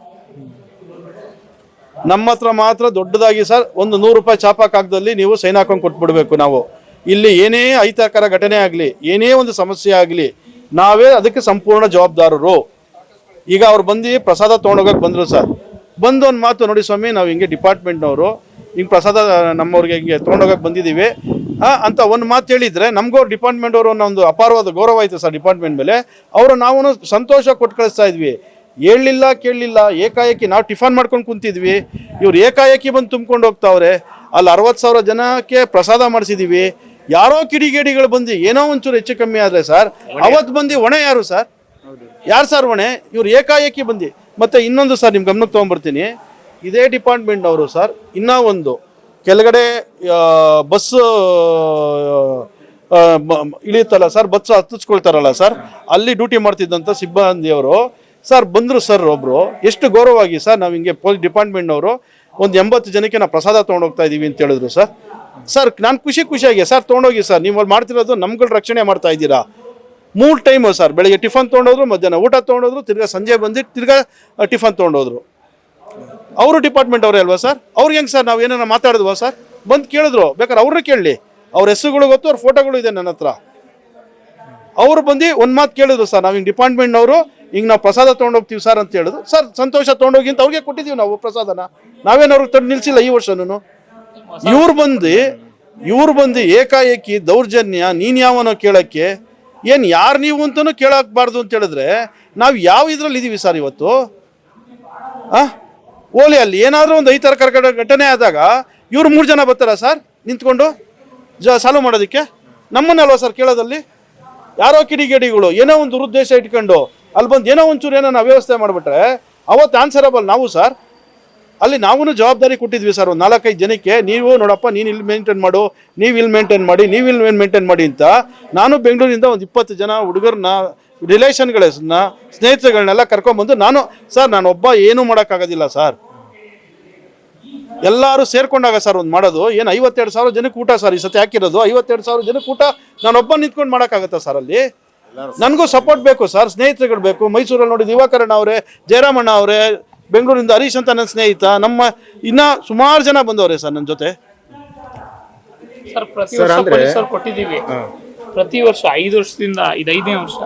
Speaker 1: ನಮ್ಮ ಹತ್ರ ಮಾತ್ರ ದೊಡ್ಡದಾಗಿ ಸರ್ ಒಂದು 100 ರೂಪಾಯಿ ಚಾಪಾಕಾಗದಲ್ಲಿ ನೀವು ಸೈನ್ ಹಾಕೊಂಡು ಕೊಟ್ಬಿಡ್ಬೇಕು. ನಾವು ಇಲ್ಲಿ ಏನೇ ಅಹಿತಕರ ಘಟನೆ ಆಗಲಿ, ಏನೇ ಒಂದು ಸಮಸ್ಯೆ ಆಗಲಿ, ನಾವೇ ಅದಕ್ಕೆ ಸಂಪೂರ್ಣ ಜವಾಬ್ದಾರರು. ಈಗ ಅವ್ರು ಬಂದು ಪ್ರಸಾದ ತೊಗೊಂಡೋಗಕ್ಕೆ ಬಂದರು ಸರ್, ಬಂದು ಒಂದು ಮಾತು ನೋಡಿ ಸ್ವಾಮಿ, ನಾವು ಹಿಂಗೆ ಡಿಪಾರ್ಟ್ಮೆಂಟ್ನವರು ಹಿಂಗೆ ಪ್ರಸಾದ ನಮ್ಮವ್ರಿಗೆ ಹಿಂಗೆ ತೊಗೊಂಡೋಗಕ್ಕೆ ಬಂದಿದ್ದೀವಿ ಅಂತ ಒಂದು ಮಾತು ಹೇಳಿದರೆ ನಮಗೂ ಡಿಪಾರ್ಟ್ಮೆಂಟ್ ಅವರು ಒಂದು ಅಪಾರವಾದ ಗೌರವ ಆಯಿತು ಸರ್ ಡಿಪಾರ್ಟ್ಮೆಂಟ್ ಮೇಲೆ. ಅವರು ನಾವು ಸಂತೋಷ ಕೊಟ್ಟು ಕಳಿಸ್ತಾ ಇದ್ವಿ. ಹೇಳಲಿಲ್ಲ ಕೇಳಲಿಲ್ಲ, ಏಕಾಏಕಿ ನಾವು ಟಿಫನ್ ಮಾಡ್ಕೊಂಡು ಕುಂತಿದ್ವಿ, ಇವ್ರು ಏಕಾಏಕಿ ಬಂದು ತುಂಬ್ಕೊಂಡು ಹೋಗ್ತಾವ್ರೆ. ಅಲ್ಲಿ 60,000 ಜನಕ್ಕೆ ಪ್ರಸಾದ ಮಾಡಿಸಿದ್ದೀವಿ. ಯಾರೋ ಕಿಡಿಗೇಡಿಗಳು ಬಂದು ಏನೋ ಒಂಚೂರು ಹೆಚ್ಚು ಕಮ್ಮಿ ಆದರೆ ಸರ್, ಅವತ್ತು ಬಂದು ಹೊಣೆ ಯಾರು ಸರ್? ಯಾರು ಸರ್ ಹೊಣೆ? ಇವ್ರು ಏಕಾಏಕಿ ಬಂದು. ಮತ್ತು ಇನ್ನೊಂದು ಸರ್ ನಿಮ್ಮ ಗಮನಕ್ಕೆ ತೊಗೊಂಬರ್ತೀನಿ, ಇದೇ ಡಿಪಾರ್ಟ್ಮೆಂಟ್ನವರು ಸರ್ ಇನ್ನೂ ಒಂದು ಕೆಳಗಡೆ ಬಸ್ ಇಳಿಯುತ್ತಲ್ಲ ಸರ್, ಬಸ್ ಹತ್ತಿಸ್ಕೊಳ್ತಾರಲ್ಲ ಸರ್, ಅಲ್ಲಿ ಡ್ಯೂಟಿ ಮಾಡ್ತಿದ್ದಂಥ ಸಿಬ್ಬಂದಿಯವರು ಸರ್ ಬಂದರು ಸರ್. ಒಬ್ಬರು ಎಷ್ಟು ಗೌರವವಾಗಿ ಸರ್, ನಾವು ಹಿಂಗೆ ಪೊಲೀಸ್ ಡಿಪಾರ್ಟ್ಮೆಂಟ್ನವರು ಒಂದು 80 ಜನಕ್ಕೆ ನಾವು ಪ್ರಸಾದ ತೊಗೊಂಡೋಗ್ತಾ ಇದ್ದೀವಿ ಅಂತ ಹೇಳಿದ್ರು ಸರ್. ಸರ್ ನಾನು ಖುಷಿಯಾಗಿ ಸರ್ ತೊಗೊಂಡೋಗಿ ಸರ್, ನೀವು ಅಲ್ಲಿ ಮಾಡ್ತಿರೋದು ನಮ್ಗಳ ರಕ್ಷಣೆ ಮಾಡ್ತಾ ಇದ್ದೀರಾ. 3 ಟೈಮು ಸರ್, ಬೆಳಗ್ಗೆ ಟಿಫನ್ ತೊಗೊಂಡೋದ್ರು, ಮಧ್ಯಾಹ್ನ ಊಟ ತೊಗೊಂಡೋದ್ರು, ತಿರ್ಗಾ ಸಂಜೆ ಬಂದು ತಿರ್ಗಾ ಟಿಫನ್ ತೊಗೊಂಡೋದ್ರು. ಅವರು ಡಿಪಾರ್ಟ್ಮೆಂಟ್ ಅವರೇ ಅಲ್ವಾ ಸರ್? ಅವ್ರಿಗೆ ಹೆಂಗೆ ಸರ್ ನಾವು ಏನಾರ ಮಾತಾಡಿದ್ವಾ ಸರ್? ಬಂದು ಕೇಳಿದ್ರು, ಬೇಕಾದ್ರೆ ಅವ್ರನ್ನ ಕೇಳಲಿ, ಅವ್ರ ಹೆಸರುಗಳು ಗೊತ್ತು, ಅವ್ರ ಫೋಟೋಗಳು ಇದೆ ನನ್ನ ಹತ್ರ. ಅವರು ಬಂದು ಒಂದು ಮಾತು ಕೇಳಿದ್ರು ಸರ್, ನಾವು ಹಿಂಗೆ ಡಿಪಾರ್ಟ್ಮೆಂಟ್ನವರು ಹಿಂಗೆ ನಾವು ಪ್ರಸಾದ ತೊಗೊಂಡೋಗ್ತೀವಿ ಸರ್ ಅಂತ ಹೇಳಿದ್ರು. ಸರ್ ಸಂತೋಷ, ತೊಗೊಂಡೋಗಿ ಅಂತ ಅವ್ರಿಗೆ ಕೊಟ್ಟಿದ್ದೀವಿ ನಾವು ಪ್ರಸಾದನ, ನಾವೇನವ್ರಿಗೆ ತಂದು ನಿಲ್ಲಿಸಿಲ್ಲ ಈ ವರ್ಷನೂ. ಇವ್ರು ಬಂದು ಏಕಾಏಕಿ ದೌರ್ಜನ್ಯ, ನೀನು ಯಾವನೋ ಕೇಳೋಕ್ಕೆ, ಏನು ಯಾರು ನೀವು ಅಂತಲೂ ಕೇಳೋಕ್ಬಾರ್ದು ಅಂತ ಹೇಳಿದ್ರೆ ನಾವು ಯಾವ ಇದರಲ್ಲಿ ಇದ್ದೀವಿ ಸರ್ ಇವತ್ತು? ಓಲಿ ಅಲ್ಲಿ ಏನಾದರೂ ಒಂದು ಈ ಥರ ಘಟನೆ ಆದಾಗ ಇವ್ರು 3 ಜನ ಬರ್ತಾರ ಸರ್ ನಿಂತ್ಕೊಂಡು ಸಾಲ್ವ್ ಮಾಡೋದಕ್ಕೆ? ನಮ್ಮನ್ನಲ್ವ ಸರ್ ಕೇಳೋದಲ್ಲಿ? ಯಾರೋ ಕಿಡಿಗೇಡಿಗಳು ಏನೋ ಒಂದು ದುರುದ್ದೇಶ ಇಟ್ಕೊಂಡು ಅಲ್ಲಿ ಬಂದು ಏನೋ ಒಂಚೂರು ಏನೋ ನಾವು ವ್ಯವಸ್ಥೆ ಮಾಡಿಬಿಟ್ರೆ ಅವತ್ತು ಆನ್ಸರಬಲ್ ನಾವು ಸರ್. ಅಲ್ಲಿ ನಾವು ಜವಾಬ್ದಾರಿ ಕೊಟ್ಟಿದ್ವಿ ಸರ್ ಒಂದು 4-5 ಜನಕ್ಕೆ, ನೀವು ನೋಡಪ್ಪ ನೀನು ಇಲ್ಲಿ ಮೇಂಟೈನ್ ಮಾಡು, ನೀವು ಇಲ್ಲಿ ಮೇಂಟೈನ್ ಮಾಡಿ, ನೀವು ಇಲ್ಲಿ ಮೇಂಟೈನ್ ಮಾಡಿ ಅಂತ. ನಾನು ಬೆಂಗಳೂರಿಂದ ಒಂದು 20 ಜನ ಹುಡುಗರನ್ನ, ರಿಲೇಷನ್ಗಳನ್ನ, ಸ್ನೇಹಿತರುಗಳನ್ನೆಲ್ಲ ಕರ್ಕೊಂಡ್ಬಂದು ನಾನು ಒಬ್ಬ ಏನೂ ಮಾಡೋಕ್ಕಾಗೋದಿಲ್ಲ ಸರ್. ಎಲ್ಲರೂ ಸೇರ್ಕೊಂಡಾಗ ಸರ್ ಒಂದು ಮಾಡೋದು. ಏನು 52,000 ಜನಕ್ಕೆ ಊಟ ಸರ್ ಈ ಸತಿ ಹಾಕಿರೋದು. 52,000 ಜನಕ್ಕೆ ಊಟ ನಾನೊಬ್ಬ ನಿಂತ್ಕೊಂಡು ಮಾಡೋಕ್ಕಾಗತ್ತಾ ಸರ್? ಅಲ್ಲಿ ನನಗೂ ಸಪೋರ್ಟ್ ಬೇಕು ಸರ್, ಸ್ನೇಹಿತರುಗಳು ಬೇಕು. ಮೈಸೂರಲ್ಲಿ ನೋಡಿ ದಿವಾಕರಣ್ಣ ಅವರೇ, ಜಯರಾಮಣ್ಣ ಅವರೇ, ಬೆಂಗಳೂರಿಂದ ಹರೀಶ್ ಅಂತ ನನ್ನ ಸ್ನೇಹಿತ, ನಮ್ಮ ಇನ್ನ ಸುಮಾರು ಜನ ಬಂದವ್ರೆ ಸರ್ ನನ್ನ ಜೊತೆ.
Speaker 4: ಸರ್ ಪ್ರತಿ ವರ್ಷ ಪೊಲೀಸರು ಕೊಟ್ಟಿದ್ದೀವಿ. ಪ್ರತಿ ವರ್ಷ 5 ವರ್ಷದಿಂದ ಇದು 5ನೇ ವರ್ಷ,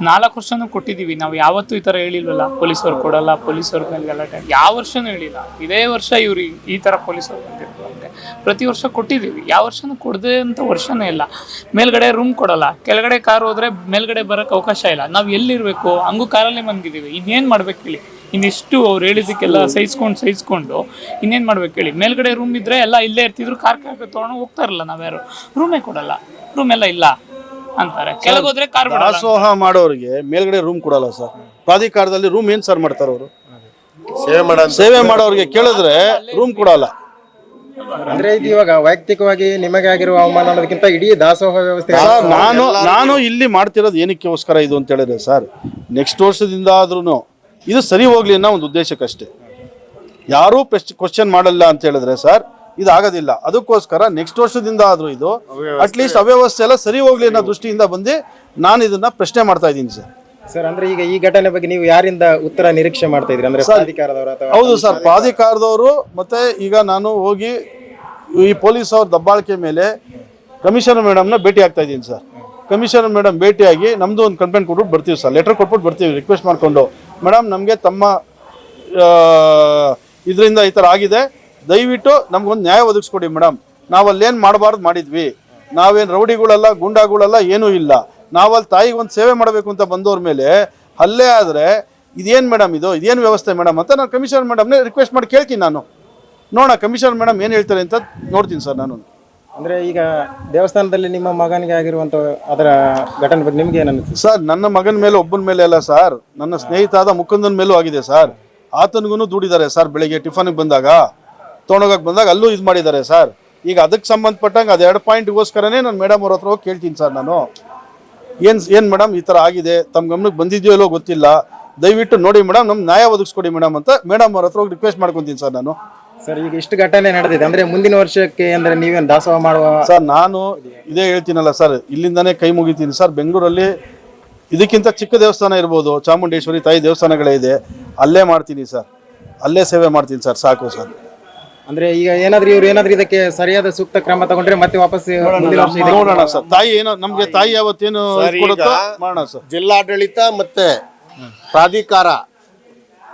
Speaker 4: 4 ವರ್ಷನೂ ಕೊಟ್ಟಿದ್ದೀವಿ. ನಾವು ಯಾವತ್ತೂ ಈ ಥರ ಹೇಳಿಲ್ವಲ್ಲ, ಪೊಲೀಸರು ಕೊಡಲ್ಲ, ಪೊಲೀಸರ ಮೇಲೆ ಗಲಾಟೆ, ಯಾವ ವರ್ಷನೂ ಹೇಳಿಲ್ಲ. ಇದೇ ವರ್ಷ ಇವ್ರು ಈ ಥರ ಪೊಲೀಸರು ಬಂದಿರ್ತಾರೆ. ಪ್ರತಿ ವರ್ಷ ಕೊಟ್ಟಿದ್ದೀವಿ, ಯಾವ ವರ್ಷನೂ ಕೊಡದೆ ಅಂತ ವರ್ಷನೇ ಇಲ್ಲ. ಮೇಲ್ಗಡೆ ರೂಮ್ ಕೊಡಲ್ಲ, ಕೆಳಗಡೆ ಕಾರ್ ಹೋದರೆ ಮೇಲ್ಗಡೆ ಬರೋಕ್ಕೆ ಅವಕಾಶ ಇಲ್ಲ. ನಾವು ಎಲ್ಲಿರಬೇಕು? ಹಂಗೂ ಕಾರಲ್ಲೇ ಮನ್ಗಿದ್ದೀವಿ. ಇನ್ನೇನು ಮಾಡ್ಬೇಕು ಹೇಳಿ? ಇನ್ನಿಷ್ಟು ಅವ್ರು ಹೇಳಿದ್ದಕ್ಕೆಲ್ಲ ಸಹಿಸ್ಕೊಂಡು ಇನ್ನೇನು ಮಾಡ್ಬೇಕು ಹೇಳಿ? ಮೇಲ್ಗಡೆ ರೂಮ್ ಇದ್ದರೆ ಎಲ್ಲ ಇಲ್ಲೇ ಇರ್ತಿದ್ರು, ಕಾರ್ ತೊಗೊಂಡು ಹೋಗ್ತಾರಲ್ಲ, ನಾವ್ಯಾರು ರೂಮೇ ಕೊಡಲ್ಲ, ರೂಮ್ ಎಲ್ಲ ಇಲ್ಲ ಅಂತಾರೆ. ಕೆಳಗೋದ್ರೆ ಕಾರ್
Speaker 1: ದಾಸೋಹ ಮಾಡೋರಿಗೆ ಮೇಲ್ಗಡೆ ರೂಮ್ ಕೊಡಲ್ಲ ಸರ್. ಪ್ರಾಧಿಕಾರದಲ್ಲಿ ರೂಮ್ ಏನು ಸರ್ ಮಾಡ್ತಾರೆ ಅವರು? ಸೇವೆ ಮಾಡೋರಿಗೆ ಕೇಳಿದ್ರೆ ರೂಮ್ ಕೊಡಲ್ಲ.
Speaker 2: ಅಂದ್ರೆ ಇದು ಇವಾಗ ವೈಯಕ್ತಿಕವಾಗಿ ನಿಮಗೆ ಆಗಿರುವ ಅವಮಾನ ಅನ್ನೋದಕ್ಕಿಂತ ಇಡೀ ದಾಸೋಹ ವ್ಯವಸ್ಥೆ.
Speaker 1: ನಾನು ಇಲ್ಲಿ ಮಾಡ್ತಿರೋದು ಏನಕ್ಕೋಸ್ಕರ ಇದು ಅಂತ ಹೇಳಿದ್ರೆ ಸರ್, ನೆಕ್ಸ್ಟ್ ವರ್ಷದಿಂದ ಆದ್ರೂ ಇದು ಸರಿ ಹೋಗ್ಲಿ ಅನ್ನೋ ಒಂದು ಉದ್ದೇಶಕ್ಕಷ್ಟೇ. ಯಾರೂ ಕ್ವಶನ್ ಮಾಡಲ್ಲ ಅಂತ ಹೇಳಿದ್ರೆ ಸರ್ ಇದು ಆಗೋದಿಲ್ಲ. ಅದಕ್ಕೋಸ್ಕರ ನೆಕ್ಸ್ಟ್ ವರ್ಷದಿಂದ ಆದ್ರೂ ಇದು ಅಟ್ಲೀಸ್ಟ್ ಅವ್ಯವಸ್ಥೆ ಎಲ್ಲ ಸರಿ ಹೋಗ್ಲಿ ಅನ್ನೋ ದೃಷ್ಟಿಯಿಂದ ಬಂದು ನಾನು ಇದನ್ನ ಪ್ರಶ್ನೆ ಮಾಡ್ತಾ ಇದ್ದೀನಿ ಸರ್.
Speaker 2: ಸರ್ ಅಂದ್ರೆ ಈಗ ಈ ಘಟನೆ ಬಗ್ಗೆ ನೀವು ಯಾರಿಂದ ಉತ್ತರ ನಿರೀಕ್ಷೆ ಮಾಡ್ತಾ ಇದ್ರಿ? ಅಂದ್ರೆ ಪ್ರಾಧಿಕಾರದವರು ಅಥವಾ?
Speaker 1: ಹೌದು ಸರ್, ಪ್ರಾಧಿಕಾರದವರು. ಮತ್ತೆ ಈಗ ನಾನು ಹೋಗಿ ಈ ಪೊಲೀಸ್ ಅವ್ರ ದಬ್ಬಾಳಿಕೆ ಮೇಲೆ ಕಮಿಷನರ್ ಮೇಡಮ್ನ ಭೇಟಿ ಆಗ್ತಾ ಇದ್ದೀನಿ ಸರ್. ಕಮಿಷನರ್ ಮೇಡಮ್ ಭೇಟಿಯಾಗಿ ನಮ್ಮದು ಒಂದು ಕಂಪ್ಲೇಂಟ್ ಕೊಟ್ಬಿಟ್ಟು ಬರ್ತೀವಿ ಸರ್, ಲೆಟರ್ ಕೊಟ್ಬಿಟ್ಟು ಬರ್ತೀವಿ ರಿಕ್ವೆಸ್ಟ್ ಮಾಡಿಕೊಂಡು, ಮೇಡಮ್ ನಮಗೆ ತಮ್ಮ ಇದರಿಂದ ಈ ಥರ ಆಗಿದೆ, ದಯವಿಟ್ಟು ನಮ್ಗೊಂದು ನ್ಯಾಯ ಒದಗಿಸ್ಕೊಡಿ ಮೇಡಮ್. ನಾವಲ್ಲೇನು ಮಾಡಬಾರ್ದು ಮಾಡಿದ್ವಿ, ನಾವೇನು ರೌಡಿಗಳಲ್ಲ, ಗುಂಡಾಗಳಲ್ಲ, ಏನೂ ಇಲ್ಲ. ನಾವಲ್ಲಿ ತಾಯಿಗೆ ಒಂದು ಸೇವೆ ಮಾಡಬೇಕು ಅಂತ ಬಂದವ್ರ ಮೇಲೆ ಹಲ್ಲೆ ಆದರೆ ಇದೇನು ಮೇಡಮ್, ಇದೇನು ವ್ಯವಸ್ಥೆ ಮೇಡಮ್ ಅಂತ ನಾನು ಕಮಿಷನರ್ ಮೇಡಮ್ನೇ ರಿಕ್ವೆಸ್ಟ್ ಮಾಡಿ ಕೇಳ್ತೀನಿ. ನಾನು ನೋಡೋಣ ಕಮಿಷನರ್ ಮೇಡಮ್ ಏನು ಹೇಳ್ತಾರೆ ಅಂತ ನೋಡ್ತೀನಿ ಸರ್. ನಾನು
Speaker 2: ಅಂದರೆ ಈಗ ದೇವಸ್ಥಾನದಲ್ಲಿ ನಿಮ್ಮ ಮಗನಿಗೆ ಆಗಿರುವಂಥ ಅದರ ಘಟನೆ ಬಗ್ಗೆ ನಿಮ್ಗೆ ಏನು ಅನಿಸುತ್ತೆ
Speaker 1: ಸರ್? ನನ್ನ ಮಗನ ಮೇಲೆ ಒಬ್ಬನ ಮೇಲೆ ಅಲ್ಲ ಸರ್, ನನ್ನ ಸ್ನೇಹಿತ ಆದ ಮುಕುಂದನ ಮೇಲೂ ಆಗಿದೆ ಸರ್. ಆತನಿಗೂ ದೂಡಿದ್ದಾರೆ ಸರ್. ಬೆಳಿಗ್ಗೆ ಟಿಫನ್ಗೆ ಬಂದಾಗ, ತೊಗೊಂಡೋಗಕ್ಕೆ ಬಂದಾಗ ಅಲ್ಲೂ ಇದು ಮಾಡಿದ್ದಾರೆ ಸರ್. ಈಗ ಅದಕ್ಕೆ ಸಂಬಂಧಪಟ್ಟಂಗೆ ಅದು 2 ಪಾಯಿಂಟ್ಗೋಸ್ಕರನೇ ನಾನು ಮೇಡಮ್ ಅವ್ರ ಹತ್ರ ಹೋಗಿ ಕೇಳ್ತೀನಿ ಸರ್. ನಾನು ಏನು ಮೇಡಮ್ ಈ ಥರ ಆಗಿದೆ, ತಮ್ಮ ಗಮನಕ್ಕೆ ಬಂದಿದೆಯೋ ಇಲ್ಲೋ ಗೊತ್ತಿಲ್ಲ, ದಯವಿಟ್ಟು ನೋಡಿ ಮೇಡಮ್, ನಮ್ಗೆ ನ್ಯಾಯ ಒದಗಿಸ್ಕೊಡಿ ಮೇಡಮ್ ಅಂತ ಮೇಡಮ್ ಅವ್ರ ಹತ್ರ ಹೋಗಿ ರಿಕ್ವೆಸ್ಟ್ ಮಾಡ್ಕೊತೀನಿ ಸರ್. ನಾನು
Speaker 2: ಸರ್ ಈಗ ಇಷ್ಟು ಘಟನೆ ನಡೆದಿದೆ ಅಂದರೆ ಮುಂದಿನ ವರ್ಷಕ್ಕೆ ಅಂದರೆ ನೀವೇನು ದಾಸೋಹ ಮಾಡುವ?
Speaker 1: ಸರ್ ನಾನು ಇದೇ ಹೇಳ್ತೀನಲ್ಲ ಸರ್, ಇಲ್ಲಿಂದನೇ ಕೈ ಮುಗಿತೀನಿ ಸರ್. ಬೆಂಗಳೂರಲ್ಲಿ ಇದಕ್ಕಿಂತ ಚಿಕ್ಕ ದೇವಸ್ಥಾನ ಇರ್ಬೋದು, ಚಾಮುಂಡೇಶ್ವರಿ ತಾಯಿ ದೇವಸ್ಥಾನಗಳೇ ಇದೆ, ಅಲ್ಲೇ ಮಾಡ್ತೀನಿ ಸರ್, ಅಲ್ಲೇ ಸೇವೆ ಮಾಡ್ತೀನಿ ಸರ್, ಸಾಕು ಸರ್.
Speaker 2: ಅಂದ್ರೆ ಈಗ ಇವ್ರು ಏನಾದ್ರೂ ಇದಕ್ಕೆ ಸರಿಯಾದ ಸೂಕ್ತ ಕ್ರಮ ತಗೊಂಡ್ರೆ ಮತ್ತೆ ವಾಪಸ್
Speaker 1: ನೋಡೋಣ ಸರ್. ತಾಯಿ ಏನೋ ನಮ್ಗೆ ತಾಯಿ ಯಾವತ್ತೇನು ಕೊಡುತ್ತೋ ಮಾಡೋಣ ಸರ್.
Speaker 3: ಜಿಲ್ಲಾಡಳಿತ ಮತ್ತೆ ಪ್ರಾಧಿಕಾರ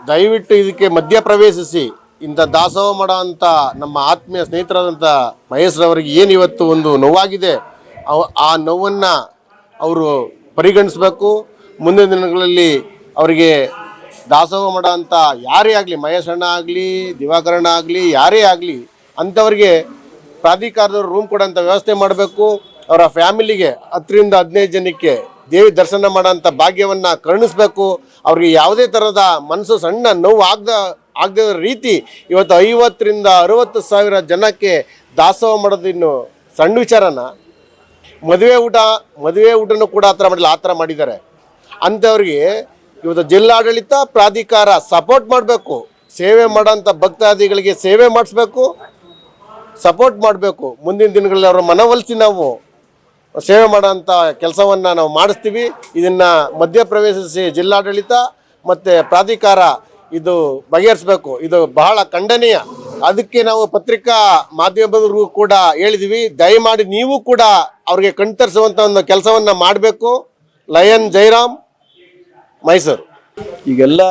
Speaker 3: ದಯವಿಟ್ಟು ಇದಕ್ಕೆ ಮಧ್ಯ ಪ್ರವೇಶಿಸಿ ಇಂಥ ದಾಸೋಹ ಮಾಡೋ ಅಂತ ನಮ್ಮ ಆತ್ಮೀಯ ಸ್ನೇಹಿತರಾದಂಥ ಮಹೇಶ್ರವರಿಗೆ ಏನು ಇವತ್ತು ಒಂದು ನೋವಾಗಿದೆ, ಆ ನೋವನ್ನು ಅವರು ಪರಿಗಣಿಸಬೇಕು. ಮುಂದಿನ ದಿನಗಳಲ್ಲಿ ಅವರಿಗೆ ದಾಸೋಹ ಮಾಡೋ ಅಂತ ಯಾರೇ ಆಗಲಿ, ಮಹೇಶಣ್ಣ ಆಗಲಿ, ದಿವಾಕರಣ್ಣ ಆಗಲಿ, ಯಾರೇ ಆಗಲಿ ಅಂಥವ್ರಿಗೆ ಪ್ರಾಧಿಕಾರದವ್ರು ರೂಮ್ ಕೊಡೋಂಥ ವ್ಯವಸ್ಥೆ ಮಾಡಬೇಕು. ಅವರ ಫ್ಯಾಮಿಲಿಗೆ 10-15 ಜನಕ್ಕೆ ದೇವಿ ದರ್ಶನ ಮಾಡೋಂಥ ಭಾಗ್ಯವನ್ನು ಕರುಣಿಸ್ಬೇಕು. ಅವ್ರಿಗೆ ಯಾವುದೇ ಥರದ ಮನಸ್ಸು ಸಣ್ಣ ನೋವು ಆಗದ ರೀತಿ ಇವತ್ತು 50,000 to 60,000 ಜನಕ್ಕೆ ದಾಸೋಹ ಮಾಡೋದು ಇನ್ನು ಸಣ್ಣ ವಿಚಾರನ. ಮದುವೆ ಊಟನೂ ಕೂಡ ಆ ಥರ ಮಾಡಿದ್ದಾರೆ. ಅಂಥವ್ರಿಗೆ ಇವತ್ತು ಜಿಲ್ಲಾಡಳಿತ ಪ್ರಾಧಿಕಾರ ಸಪೋರ್ಟ್ ಮಾಡಬೇಕು. ಸೇವೆ ಮಾಡೋಂಥ ಭಕ್ತಾದಿಗಳಿಗೆ ಸೇವೆ ಮಾಡಿಸ್ಬೇಕು, ಸಪೋರ್ಟ್ ಮಾಡಬೇಕು. ಮುಂದಿನ ದಿನಗಳಲ್ಲಿ ಅವರ ಮನವೊಲಿಸಿ ನಾವು ಸೇವೆ ಮಾಡೋಂಥ ಕೆಲಸವನ್ನು ನಾವು ಮಾಡಿಸ್ತೀವಿ. ಇದನ್ನು ಮಧ್ಯಪ್ರವೇಶಿಸಿ ಜಿಲ್ಲಾಡಳಿತ ಮತ್ತು ಪ್ರಾಧಿಕಾರ ಇದು ಬಗೆಹರಿಸಬೇಕು. ಇದು ಬಹಳ ಖಂಡನೀಯ. ಅದಕ್ಕೆ ನಾವು ಪತ್ರಿಕಾ ಮಾಧ್ಯಮದವ್ರಿಗೂ ಕೂಡ ಹೇಳಿದ್ವಿ, ದಯಮಾಡಿ ನೀವು ಕೂಡ ಅವ್ರಿಗೆ ಕಣ್ತರಿಸುವಂಥ ಒಂದು ಕೆಲಸವನ್ನು ಮಾಡಬೇಕು. ಲಯನ್ ಜೈರಾಮ್, ಮೈಸೂರು.
Speaker 5: ಈಗೆಲ್ಲ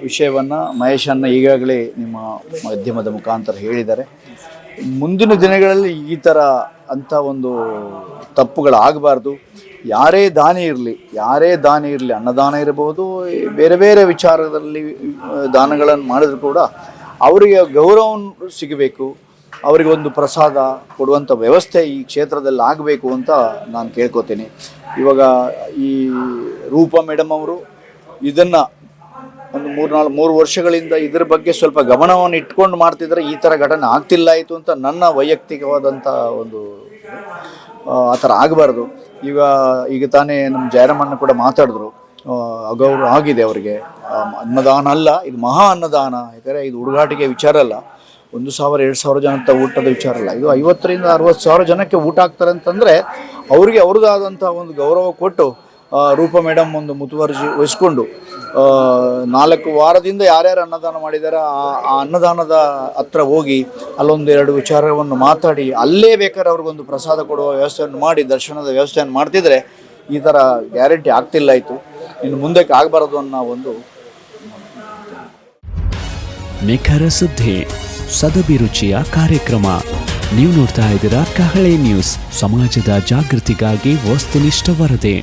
Speaker 5: ವಿಷಯವನ್ನು ಮಹೇಶಣ್ಣ ಈಗಾಗಲೇ ನಿಮ್ಮ ಮಾಧ್ಯಮದ ಮುಖಾಂತರ ಹೇಳಿದ್ದಾರೆ. ಮುಂದಿನ ದಿನಗಳಲ್ಲಿ ಈ ಥರ ಅಂಥ ಒಂದು ತಪ್ಪುಗಳಾಗಬಾರ್ದು. ಯಾರೇ ದಾನಿ ಇರಲಿ, ಅನ್ನದಾನ ಇರಬಹುದು, ಬೇರೆ ಬೇರೆ ವಿಚಾರದಲ್ಲಿ ದಾನಗಳನ್ನು ಮಾಡಿದ್ರು ಕೂಡ ಅವರಿಗೆ ಗೌರವ ಸಿಗಬೇಕು. ಅವರಿಗೆ ಒಂದು ಪ್ರಸಾದ ಕೊಡುವಂಥ ವ್ಯವಸ್ಥೆ ಈ ಕ್ಷೇತ್ರದಲ್ಲಿ ಆಗಬೇಕು ಅಂತ ನಾನು ಕೇಳ್ಕೊತೀನಿ. ಇವಾಗ ಈ ರೂಪಾ ಮೇಡಮ್ ಅವರು ಇದನ್ನು ಒಂದು 3 ವರ್ಷಗಳಿಂದ ಇದ್ರ ಬಗ್ಗೆ ಸ್ವಲ್ಪ ಗಮನವನ್ನು ಇಟ್ಕೊಂಡು ಮಾಡ್ತಿದ್ರೆ ಈ ಥರ ಘಟನೆ ಆಗ್ತಿಲ್ಲ ಅಂತ ನನ್ನ ವೈಯಕ್ತಿಕವಾದಂಥ ಒಂದು ಆ ಥರ ಆಗಬಾರ್ದು. ಈಗ ತಾನೇ ನಮ್ಮ ಜಯರಾಮಣ್ಣ ಕೂಡ ಮಾತಾಡಿದ್ರು, ಅಗೌರವ ಆಗಿದೆ ಅವರಿಗೆ. ಅನ್ನದಾನ ಅಲ್ಲ, ಇದು ಮಹಾ ಅನ್ನದಾನ. ಯಾಕಂದರೆ ಇದು ಹುಡುಗಾಟಿಗೆ ವಿಚಾರ ಅಲ್ಲ, 1,000-2,000 ಜನದ ಊಟದ ವಿಚಾರ ಅಲ್ಲ. ಇದು 50,000-60,000 ಜನಕ್ಕೆ ಊಟ ಆಗ್ತಾರೆ ಅಂತಂದರೆ ಅವ್ರಿಗೆ ಅವ್ರದ್ದಾದಂಥ ಒಂದು ಗೌರವ ಕೊಟ್ಟು ರೂಪಾ ಮೇಡಮ್ ಒಂದು ಮುತುವರ್ಜಿ ವಹಿಸ್ಕೊಂಡು 4 ವಾರದಿಂದ ಯಾರ್ಯಾರು ಅನ್ನದಾನ ಮಾಡಿದ್ದಾರೆ ಆ ಅನ್ನದಾನದ ಹತ್ರ ಹೋಗಿ ಅಲ್ಲೊಂದು 2 ವಿಚಾರವನ್ನು ಮಾತಾಡಿ ಅಲ್ಲೇ ಬೇಕಾದ್ರೆ ಅವ್ರಿಗೊಂದು ಪ್ರಸಾದ ಕೊಡುವ ವ್ಯವಸ್ಥೆಯನ್ನು ಮಾಡಿ ದರ್ಶನದ ವ್ಯವಸ್ಥೆಯನ್ನು ಮಾಡ್ತಿದ್ರೆ ಈ ಥರ ಗ್ಯಾರಂಟಿ ಆಗ್ತಿಲ್ಲ. ಇನ್ನು ಮುಂದಕ್ಕೆ ಆಗಬಾರದು ಅನ್ನೋ ಒಂದು
Speaker 6: ನಿಖರ ಸುದ್ದಿ, ಸದಭಿರುಚಿಯ ಕಾರ್ಯಕ್ರಮ. ನೀವು ನೋಡ್ತಾ ಇದ್ದೀರಾ ಕಹಳೆ ನ್ಯೂಸ್, ಸಮಾಜದ ಜಾಗೃತಿಗಾಗಿ ವಸ್ತುನಿಷ್ಠ ವರದಿ.